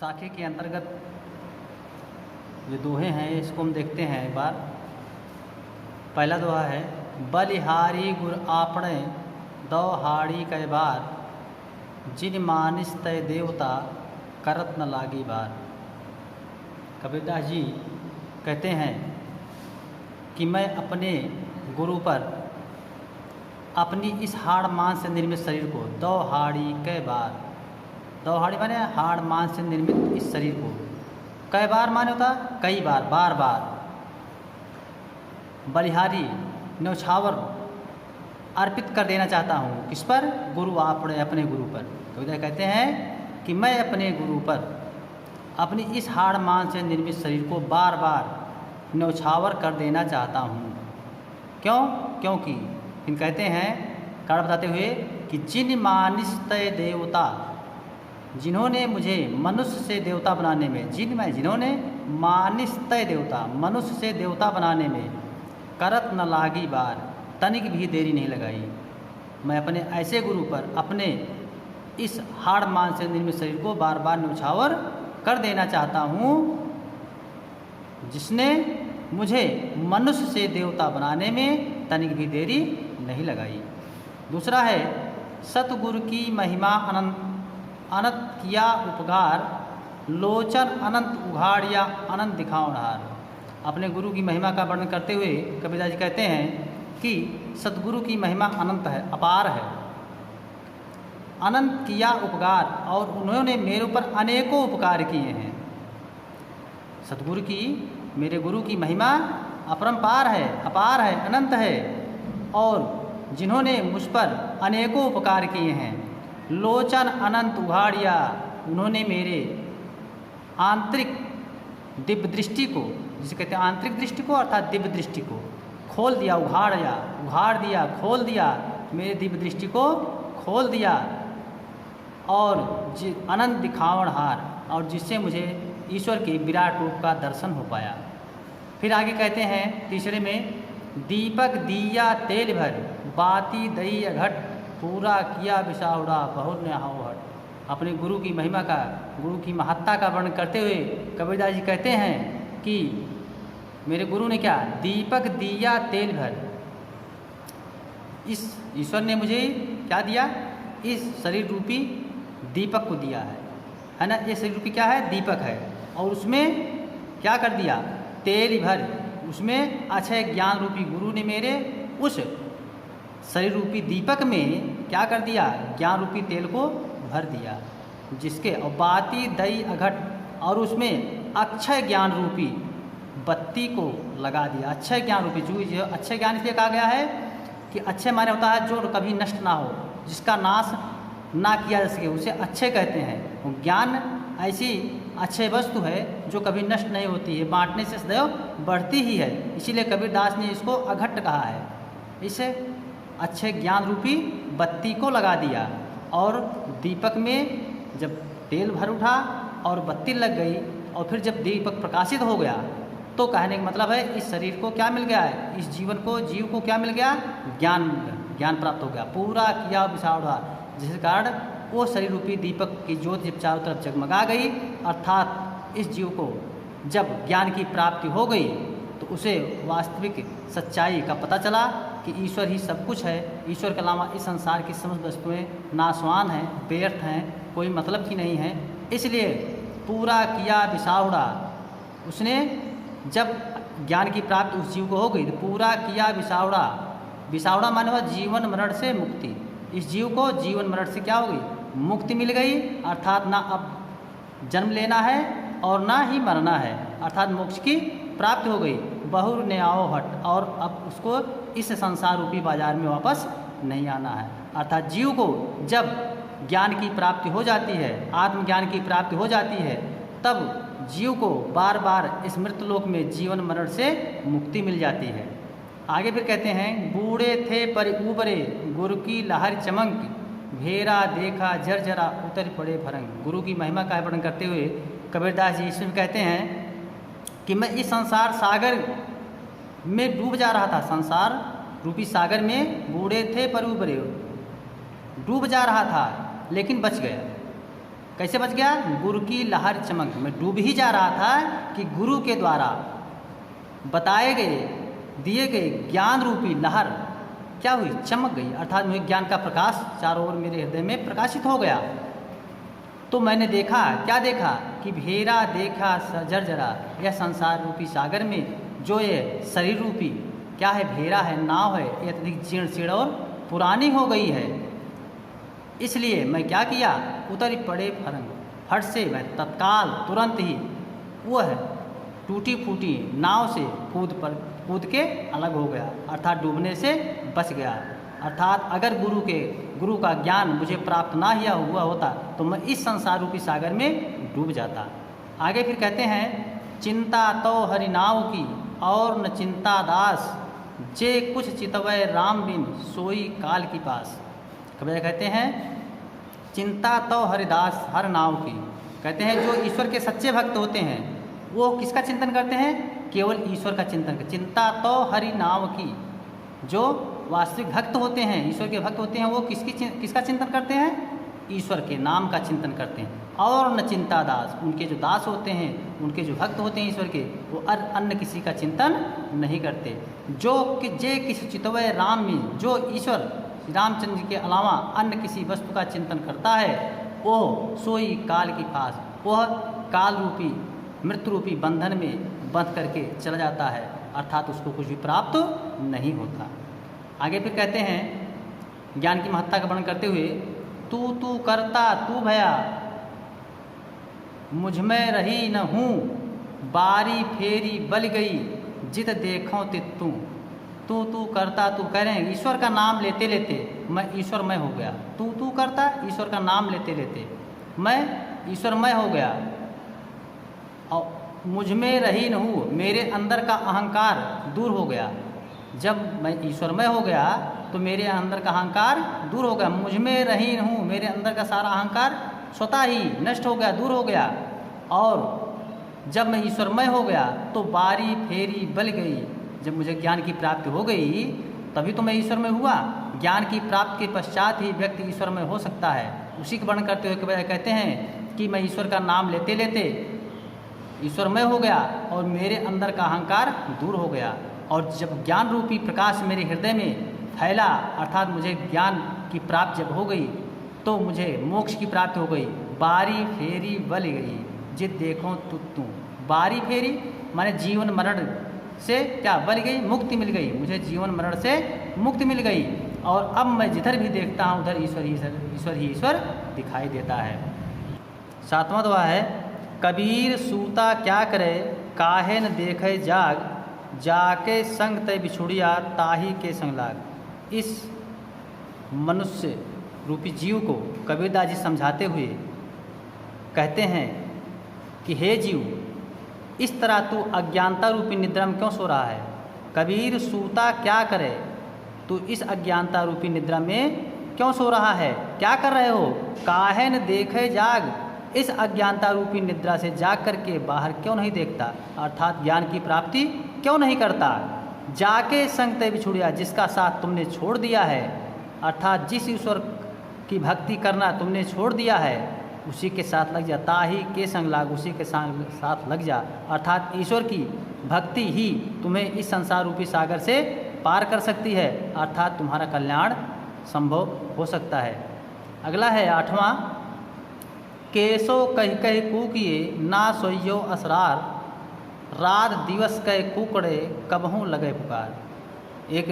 साखे के अंतर्गत जो दोहे हैं इसको हम देखते हैं एक बार। पहला दोहा है, बलिहारी गुर आपणे दो हाड़ी कई बार, जिन मानिस तय देवता करत न लागी बार। कबीरदास जी कहते हैं कि मैं अपने गुरु पर अपनी इस हाड़ मांस से निर्मित शरीर को दो हाड़ी कई बार, दो हाड़ी माने हाड़ मांस से निर्मित इस शरीर को कई बार माने होता कई बार, बार बार बलिहारी न्यौछावर अर्पित कर देना चाहता हूँ। किस पर? गुरु आपने अपने गुरु पर। कविता कहते हैं कि मैं अपने गुरु पर अपनी इस हाड़ मांस से निर्मित शरीर को बार बार न्यौछावर कर देना चाहता हूँ। क्यों? क्योंकि इन कहते हैं कारण बताते हुए कि जिन मानिस तय देवता, जिन्होंने मुझे मनुष्य से देवता बनाने में, जिन्होंने मानिस तय देवता, मनुष्य से देवता बनाने में करत न लागी बार, तनिक भी देरी नहीं लगाई। मैं अपने ऐसे गुरु पर अपने इस हाड़ मांस से निर्मित शरीर को बार बार न्यौछावर कर देना चाहता हूँ, जिसने मुझे मनुष्य से देवता बनाने में तनिक भी देरी नहीं लगाई। दूसरा है, सतगुरु की महिमा अनंत अनंत किया उपकार, लोचन अनंत उघाड़िया अनंत दिखावनहार। अपने गुरु की महिमा का वर्णन करते हुए कबीरदास जी कहते हैं कि सतगुरु की महिमा अनंत है, अपार है। अनंत किया उपकार, और उन्होंने मेरे ऊपर अनेकों उपकार किए हैं। सतगुरु की, मेरे गुरु की महिमा अपरंपार है, अपार है, अनंत है, और जिन्होंने मुझ पर अनेकों उपकार किए हैं। लोचन अनंत उघाड़िया, उन्होंने मेरे आंतरिक दिव्य दृष्टि को, जिसे कहते हैं आंतरिक दृष्टि को अर्थात दिव्य दृष्टि को खोल दिया, उघाड़ दिया, खोल दिया, मेरे दिव्य दृष्टि को खोल दिया, और अनंत दिखावनहार, और जिससे मुझे ईश्वर के विराट रूप का दर्शन हो पाया। फिर आगे कहते हैं तीसरे में, दीपक दिया तेल भर, बाती दई अघट, पूरा किया विसाउड़ा बहुत ने हावहट। अपने गुरु की महिमा का, गुरु की महत्ता का वर्णन करते हुए कबीरदास जी कहते हैं कि मेरे गुरु ने क्या? दीपक दिया तेल भर। इस ईश्वर ने मुझे क्या दिया? इस शरीर रूपी दीपक को दिया है ना। ये शरीर रूपी क्या है? दीपक है, और उसमें क्या कर दिया? तेल भर, उसमें अक्षय ज्ञान रूपी गुरु ने मेरे उस शरीर रूपी दीपक में क्या कर दिया? ज्ञान रूपी तेल को भर दिया, जिसके और बाती दई अघट, और उसमें अक्षय ज्ञान रूपी बत्ती को लगा दिया। अक्षय ज्ञान रूपी, जो अक्षय ज्ञान इसलिए कहा गया है कि अक्षय माने होता है जो कभी नष्ट ना हो, जिसका नाश ना किया जा सके, उसे अक्षय कहते हैं। ज्ञान ऐसी अक्षय वस्तु है जो कभी नष्ट नहीं होती है, बांटने से सदैव बढ़ती ही है। इसीलिए कबीरदास ने इसको अघट कहा है। इसे अक्षय ज्ञान रूपी बत्ती को लगा दिया, और दीपक में जब तेल भर उठा और बत्ती लग गई, और फिर जब दीपक प्रकाशित हो गया, तो कहने का मतलब है इस शरीर को क्या मिल गया है? इस जीव को क्या मिल गया? ज्ञान प्राप्त हो गया। पूरा किया विसाउड़ा, जिसके कारण वो शरीर रूपी दीपक की ज्योति जब चारों तरफ जगमगा गई, अर्थात इस जीव को जब ज्ञान की प्राप्ति हो गई, तो उसे वास्तविक सच्चाई का पता चला कि ईश्वर ही सब कुछ है। ईश्वर के अलावा इस संसार की समस्त वस्तुएं नाशवान हैं, व्यर्थ हैं, कोई मतलब की नहीं है। इसलिए पूरा किया विसाउड़ा, उसने जब ज्ञान की प्राप्ति उस जीव को हो गई, तो पूरा किया विसाउड़ा। विसाउड़ा माने हुआ जीवन मरण से मुक्ति। इस जीव को जीवन मरण से क्या हो गई? मुक्ति मिल गई, अर्थात ना अब जन्म लेना है और ना ही मरना है, अर्थात मोक्ष की प्राप्ति हो गई। बहुर ने आओ हट, और अब उसको इस संसार रूपी बाजार में वापस नहीं आना है। अर्थात जीव को जब ज्ञान की प्राप्ति हो जाती है, आत्मज्ञान की प्राप्ति हो जाती है, तब जीव को बार बार इस मृत्युलोक में जीवन मरण से मुक्ति मिल जाती है। आगे फिर कहते हैं, बूढ़े थे पर ऊबरे, गुरु की लहर चमक, घेरा देखा झरझरा उतर पड़े भरंग। गुरु की महिमा का वर्णन करते हुए कबीरदास जी इसमें कहते हैं कि मैं इस संसार सागर में डूब जा रहा था, संसार रूपी सागर में बूढ़े थे पर ऊबरे, डूब जा रहा था लेकिन बच गया। कैसे बच गया? गुरु की लहर चमक, मैं डूब ही जा रहा था कि गुरु के द्वारा बताए गए दिए गए ज्ञान रूपी लहर क्या हुई? चमक गई, अर्थात मुझे ज्ञान का प्रकाश चारों ओर मेरे हृदय में प्रकाशित हो गया। तो मैंने देखा, क्या देखा? कि भेरा देखा जर्जरा, यह संसार रूपी सागर में जो ये शरीर रूपी क्या है? भेरा है, नाव है, ये अत्यधिक जीर्ण शीर्ण और पुरानी हो गई है। इसलिए मैं क्या किया? उतर पड़े फरंग, फट से मैं तत्काल तुरंत ही वह टूटी फूटी नाव से कूद के अलग हो गया, अर्थात डूबने से बच गया। अर्थात अगर गुरु का ज्ञान मुझे प्राप्त ना हुआ होता तो मैं इस संसार रूपी सागर में डूब जाता। आगे फिर कहते हैं, चिंता तो हरि नाव की और न चिंता दास, जे कुछ चितवय राम बिन सोई काल की पास। कबीर कहते हैं चिंता तो हरिदास हर नाव की, कहते हैं जो ईश्वर के सच्चे भक्त होते हैं वो किसका चिंतन करते हैं? केवल ईश्वर का चिंतन करते। चिंता तो हरि नाव की, जो वास्तविक भक्त होते हैं, ईश्वर के भक्त होते हैं, वो किसका चिंतन करते हैं? ईश्वर के नाम का चिंतन करते हैं। और न चिंता दास, उनके जो दास होते हैं, उनके जो भक्त होते हैं ईश्वर के, वो अन्य किसी का चिंतन नहीं करते। जो कि जे किसी चितवय राम में, जो ईश्वर रामचंद्र जी के अलावा अन्य किसी वस्तु का चिंतन करता है वो सोई काल की पास, वह काल रूपी मृत्यु रूपी बंधन में बंध करके चला जाता है, अर्थात उसको कुछ भी प्राप्त नहीं होता। आगे फिर कहते हैं ज्ञान की महत्ता का वर्णन करते हुए, तू करता तू भया मुझ में रही न हूँ, बारी फेरी बल गई जित देखो तित तू करता, तू कह रहे हैं ईश्वर का नाम लेते लेते मैं ईश्वरमय हो गया। तू करता, ईश्वर का नाम लेते लेते मैं ईश्वरमय हो गया। और मुझ में रही न हूँ, मेरे अंदर का अहंकार दूर हो गया। जब मैं ईश्वरमय हो गया तो मेरे अंदर का अहंकार दूर हो गया। मुझ में रही न हूँ, मेरे अंदर का सारा अहंकार स्वतः ही नष्ट हो गया, दूर हो गया। और जब मैं ईश्वरमय हो गया तो बारी फेरी बल गई। जब मुझे ज्ञान की प्राप्ति हो गई तभी तो मैं ईश्वरमय हुआ। ज्ञान की प्राप्ति के पश्चात ही व्यक्ति ईश्वरमय हो सकता है। उसी का वर्णन करते हुए कहते हैं कि मैं ईश्वर का नाम लेते लेते ईश्वरमय हो गया और मेरे अंदर का अहंकार दूर हो गया। और जब ज्ञान रूपी प्रकाश मेरे हृदय में फैला, अर्थात मुझे ज्ञान की प्राप्ति जब हो गई तो मुझे मोक्ष की प्राप्ति हो गई। बारी फेरी बल गई जित देखो तू, बारी फेरी माने जीवन मरण से क्या बल गई? मुक्ति मिल गई। मुझे जीवन मरण से मुक्ति मिल गई और अब मैं जिधर भी देखता हूँ उधर ईश्वर ही ईश्वर दिखाई देता है। सातवां दुआ है, कबीर सूता क्या करे काहे न देखे जाग, जाके संग तय बिछुड़िया ताही के संग लाग। इस मनुष्य रूपी जीव को कबीरदास जी समझाते हुए कहते हैं कि हे जीव, इस तरह तू अज्ञानता रूपी निद्रा में क्यों सो रहा है? कबीर सूता क्या करे, तू इस अज्ञानता रूपी निद्रा में क्यों सो रहा है? क्या कर रहे हो? काहे न देखे जाग, इस अज्ञानता रूपी निद्रा से जाग करके बाहर क्यों नहीं देखता, अर्थात ज्ञान की प्राप्ति क्यों नहीं करता? जाके संग तय बिछुड़िया, जिसका साथ तुमने छोड़ दिया है, अर्थात जिस ईश्वर की भक्ति करना तुमने छोड़ दिया है उसी के साथ लग जा। ताही के संग लाग, उसी के साथ लग जा, अर्थात ईश्वर की भक्ति ही तुम्हें इस संसार रूपी सागर से पार कर सकती है, अर्थात तुम्हारा कल्याण संभव हो सकता है। अगला है आठवां, केसो कह कह कूकिए ना सोइयो असरार, रात दिवस कह कुकड़े कबहू लगे पुकार। एक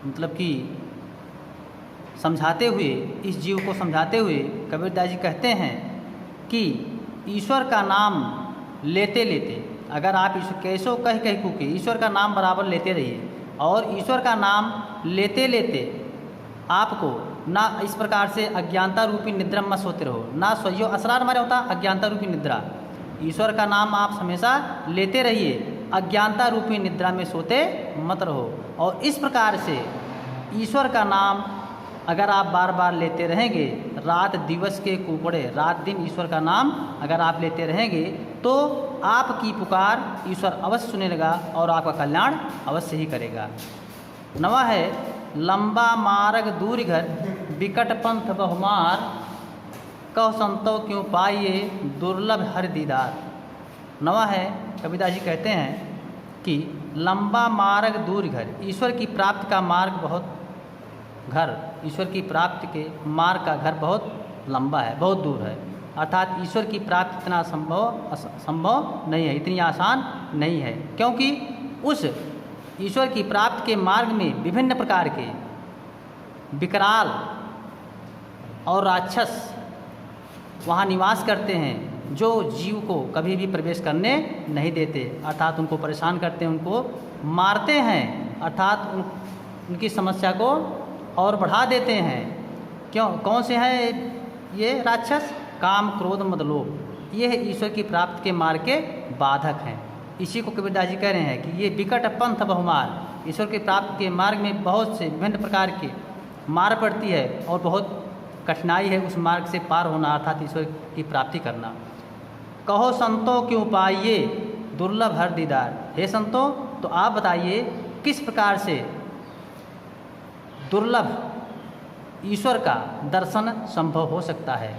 मतलब कि समझाते हुए, इस जीव को समझाते हुए कबीरदास जी कहते हैं कि ईश्वर का नाम लेते लेते, अगर आप ईश्वर कैसो कह कह कूके, ईश्वर का नाम बराबर लेते रहिए और ईश्वर का नाम लेते लेते आपको ना इस प्रकार से अज्ञानता रूपी निद्रा मत सोते रहो। ना सोइयो असरार हमारे होता अज्ञानता रूपी निद्रा, ईश्वर का नाम आप हमेशा लेते रहिए, अज्ञानता रूपी निद्रा में सोते मत रहो। और इस प्रकार से ईश्वर का नाम अगर आप बार बार लेते रहेंगे, रात दिवस के कुकड़े, रात दिन ईश्वर का नाम अगर आप लेते रहेंगे तो आपकी पुकार ईश्वर अवश्य सुनेगा और आपका कल्याण अवश्य ही करेगा। नवा है, लंबा मार्ग दूर घर विकट पंथ बहुमार, कहो संतो क्यों पाइए दुर्लभ हर दीदार। नवा है, कबीरदास जी कहते हैं कि लंबा मार्ग दूर घर, ईश्वर की प्राप्ति का मार्ग बहुत घर, ईश्वर की प्राप्ति के मार्ग का घर बहुत लंबा है, बहुत दूर है। अर्थात ईश्वर की प्राप्ति इतना संभव नहीं है, इतनी आसान नहीं है, क्योंकि उस ईश्वर की प्राप्ति के मार्ग में विभिन्न प्रकार के विकराल और राक्षस वहाँ निवास करते हैं, जो जीव को कभी भी प्रवेश करने नहीं देते, अर्थात उनको परेशान करते हैं, उनको मारते हैं, अर्थात उनकी समस्या को और बढ़ा देते हैं। क्यों, कौन से हैं ये राक्षस? काम, क्रोध, मद, लोभ, ये है ईश्वर की प्राप्ति के मार्ग के बाधक हैं। इसी को कबीरदास जी कह रहे हैं कि ये विकट पंथ बहुमार, ईश्वर की प्राप्ति के मार्ग में बहुत से विभिन्न प्रकार के मार पड़ती है और बहुत कठिनाई है उस मार्ग से पार होना, अर्थात ईश्वर की प्राप्ति करना। कहो संतो क्यों पाइए दुर्लभ हर दीदार। हे संतो, तो आप बताइए किस प्रकार से दुर्लभ ईश्वर का दर्शन संभव हो सकता है,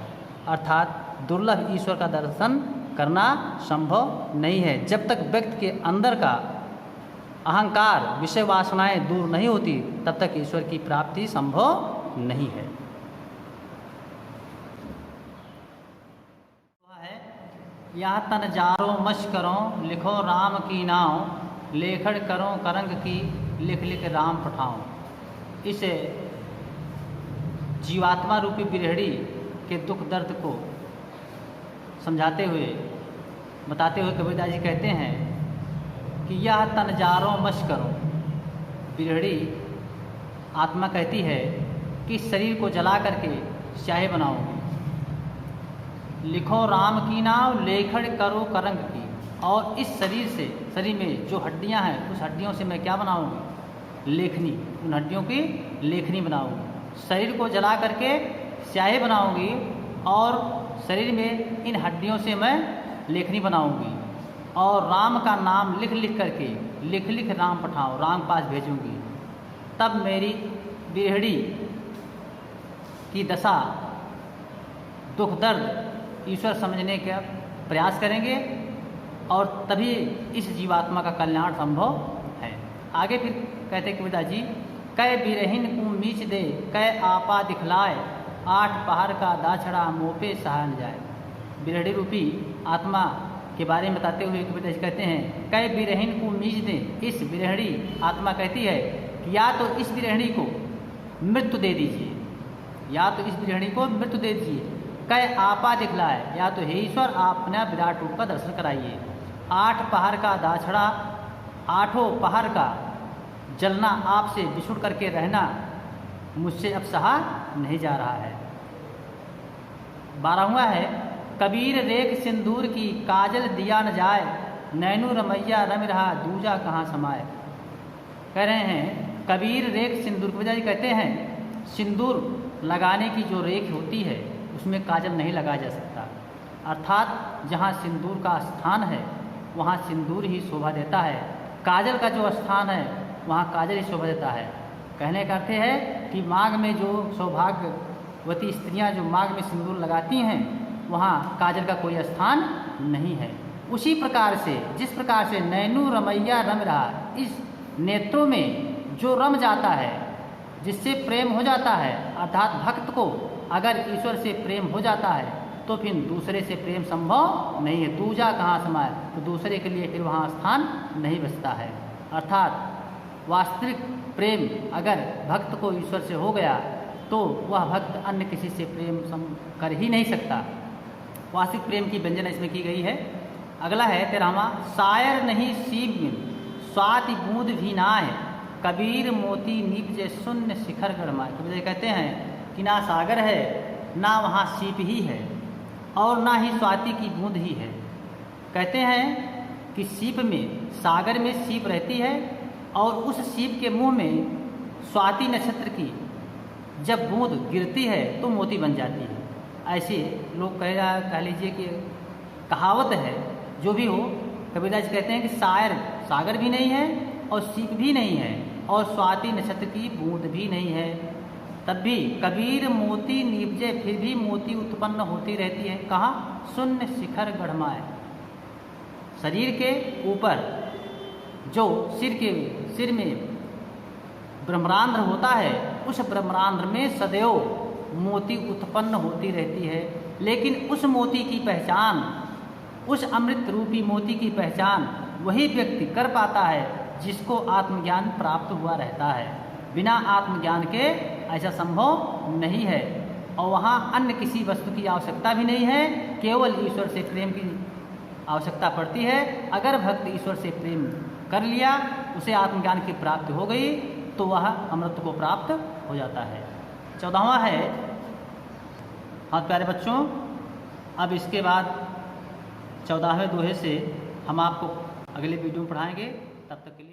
अर्थात दुर्लभ ईश्वर का दर्शन करना संभव नहीं है। जब तक व्यक्ति के अंदर का अहंकार, विषय वासनाएं दूर नहीं होती, तब तक ईश्वर की प्राप्ति संभव नहीं है। यहाँ तन जारो मश करो लिखो राम की नाव, लेखड़ करो करंग की लिख लिख राम पठाओ। इस जीवात्मा रूपी बिरहड़ी के दुख दर्द को समझाते हुए, बताते हुए कबीरदास जी कहते हैं कि यह तन जारो मश करो। बिरहड़ी आत्मा कहती है कि शरीर को जला करके स्याही बनाओगे, लिखो राम की नाव, लेखड़ करो करंग की। और इस शरीर से, शरीर में जो हड्डियां हैं, उस हड्डियों से मैं क्या बनाऊंगी? लेखनी, उन हड्डियों की लेखनी बनाऊंगी। शरीर को जला करके स्याही बनाऊंगी और शरीर में इन हड्डियों से मैं लेखनी बनाऊंगी और राम का नाम लिख लिख करके लिख लिख राम पठाओ, राम पास भेजूंगी। तब मेरी बिरहड़ी की दशा, दुख दर्द ईश्वर समझने का प्रयास करेंगे और तभी इस जीवात्मा का कल्याण संभव है। आगे फिर कहते कबीरदास जी, कै बिरहिन को मीच दे, कै आपा दिखलाए, आठ पहाड़ का दाछड़ा मोपे सहा न जाए। बिरहड़ी रूपी आत्मा के बारे में बताते हुए कबीरदास जी कहते हैं, कै बिरहिन को मीच दे। इस बिरहड़ी आत्मा कहती है कि या तो इस बिरहड़ी को मृत्यु दे दीजिए, या तो इस बिरहड़ी को मृत्यु दे दीजिए। कै आपा दिखलाए, या तो हे ईश्वर आप अपना विराट रूप का दर्शन कराइए। आठ पहाड़ का दाछड़ा, आठों पहाड़ का जलना, आपसे बिछुड़ करके रहना मुझसे अब सहा नहीं जा रहा है। 12वां है, कबीर रेख सिंदूर की काजल दिया न जाए, नैनू रमैया रम रहा दूजा कहाँ समाए। कह रहे हैं कबीर रेख सिंदूर, कबीर कहते हैं सिंदूर लगाने की जो रेख होती है उसमें काजल नहीं लगाया जा सकता, अर्थात जहाँ सिंदूर का स्थान है वहाँ सिंदूर ही शोभा देता है, काजल का जो स्थान है वहाँ काजल ही शोभा देता है। कहने का अर्थ है कि माघ में जो सौभाग्यवती स्त्रियाँ जो माघ में सिंदूर लगाती हैं वहाँ काजल का कोई स्थान नहीं है। उसी प्रकार से, जिस प्रकार से नैनू रमैया रम रहा, इस नेत्रों में जो रम जाता है, जिससे प्रेम हो जाता है, अर्थात भक्त को अगर ईश्वर से प्रेम हो जाता है तो फिर दूसरे से प्रेम संभव नहीं है। दूजा कहाँ समाए, तो दूसरे के लिए फिर वहाँ स्थान नहीं बचता है। अर्थात वास्तविक प्रेम अगर भक्त को ईश्वर से हो गया तो वह भक्त अन्य किसी से प्रेम कर ही नहीं सकता। वास्तविक प्रेम की व्यंजना इसमें की गई है। अगला है 13वां, शायर नहीं सीप में स्वाति बूंद भी ना है, कबीर मोती नीप जे शून्य शिखर गढ़माए। कबीर कहते हैं कि ना सागर है, ना वहाँ सीप ही है और ना ही स्वाति की बूंद ही है। कहते हैं कि सीप में, सागर में सीप रहती है और उस सीप के मुंह में स्वाति नक्षत्र की जब बूंद गिरती है तो मोती बन जाती है। ऐसे लोग कह लीजिए कि कहावत है, जो भी हो। कबीरदास कहते हैं कि शायर सागर भी नहीं है और सीप भी नहीं है और स्वाति नक्षत्र की बूंद भी नहीं है, तब भी कबीर मोती निपजे फिर भी मोती उत्पन्न होती रहती है। कहाँ? शून्य शिखर गढ़माए। शरीर के ऊपर जो सिर में ब्रह्मांध्र होता है, उस ब्रह्मांध्र में सदैव मोती उत्पन्न होती रहती है, लेकिन उस मोती की पहचान, उस अमृत रूपी मोती की पहचान वही व्यक्ति कर पाता है जिसको आत्मज्ञान प्राप्त हुआ रहता है। बिना आत्मज्ञान के ऐसा संभव नहीं है, और वहाँ अन्य किसी वस्तु की आवश्यकता भी नहीं है, केवल ईश्वर से प्रेम की आवश्यकता पड़ती है। अगर भक्त ईश्वर से प्रेम कर लिया, उसे आत्मज्ञान की प्राप्ति हो गई, तो वह अमृत को प्राप्त हो जाता है। 14वां है, हाँ प्यारे बच्चों, अब इसके बाद 14वें दोहे से हम आपको अगले वीडियो में पढ़ाएंगे। तब तक के लिए